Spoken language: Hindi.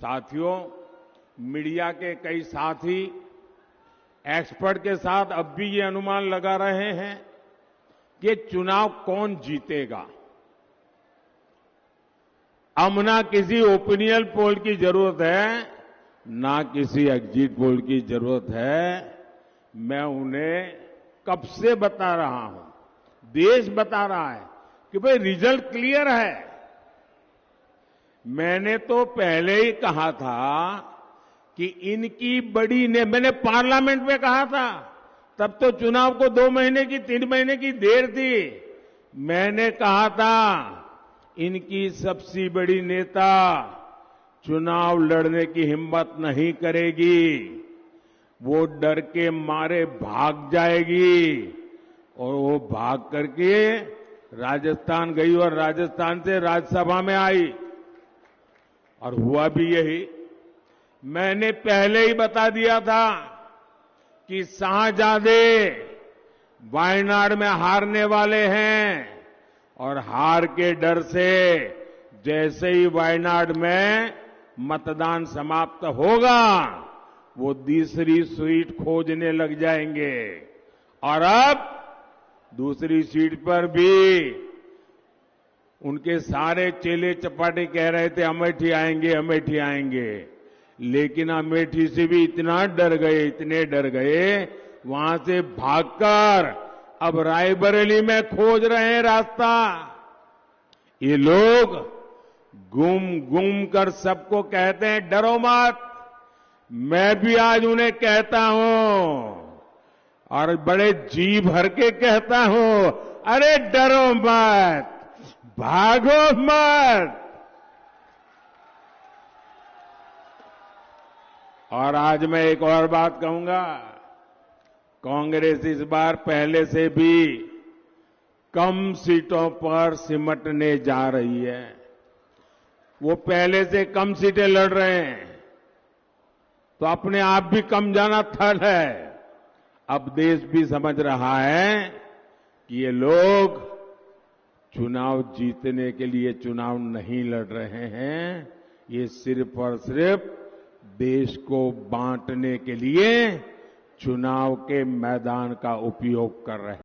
साथियों, मीडिया के कई साथी एक्सपर्ट के साथ अब भी ये अनुमान लगा रहे हैं कि चुनाव कौन जीतेगा। अब ना किसी ओपिनियन पोल की जरूरत है, ना किसी एग्जिट पोल की जरूरत है। मैं उन्हें कब से बता रहा हूं, देश बता रहा है कि भाई रिजल्ट क्लियर है। मैंने तो पहले ही कहा था कि इनकी बड़ी ने मैंने पार्लियामेंट में कहा था, तब तो चुनाव को 2 महीने की 3 महीने की देर थी। मैंने कहा था इनकी सबसे बड़ी नेता चुनाव लड़ने की हिम्मत नहीं करेगी, वो डर के मारे भाग जाएगी और वो भाग करके राजस्थान गई और राजस्थान से राज्यसभा में आई और हुआ भी यही। मैंने पहले ही बता दिया था कि शाहजादे वायनाड में हारने वाले हैं और हार के डर से जैसे ही वायनाड में मतदान समाप्त होगा वो दूसरी सीट खोजने लग जाएंगे और अब दूसरी सीट पर भी उनके सारे चेले चपाटे कह रहे थे अमेठी आएंगे अमेठी आएंगे, लेकिन अमेठी से भी इतना डर गए, इतने डर गए, वहां से भागकर अब रायबरेली में खोज रहे हैं रास्ता। ये लोग गुम गुम कर सबको कहते हैं डरो मत। मैं भी आज उन्हें कहता हूं और बड़े जी भर के कहता हूं, अरे डरो मत, भागो मत। और आज मैं एक और बात कहूंगा, कांग्रेस इस बार पहले से भी कम सीटों पर सिमटने जा रही है। वो पहले से कम सीटें लड़ रहे हैं तो अपने आप भी कम जाना थल है। अब देश भी समझ रहा है कि ये लोग चुनाव जीतने के लिए चुनाव नहीं लड़ रहे हैं, ये सिर्फ और सिर्फ देश को बांटने के लिए चुनाव के मैदान का उपयोग कर रहे हैं।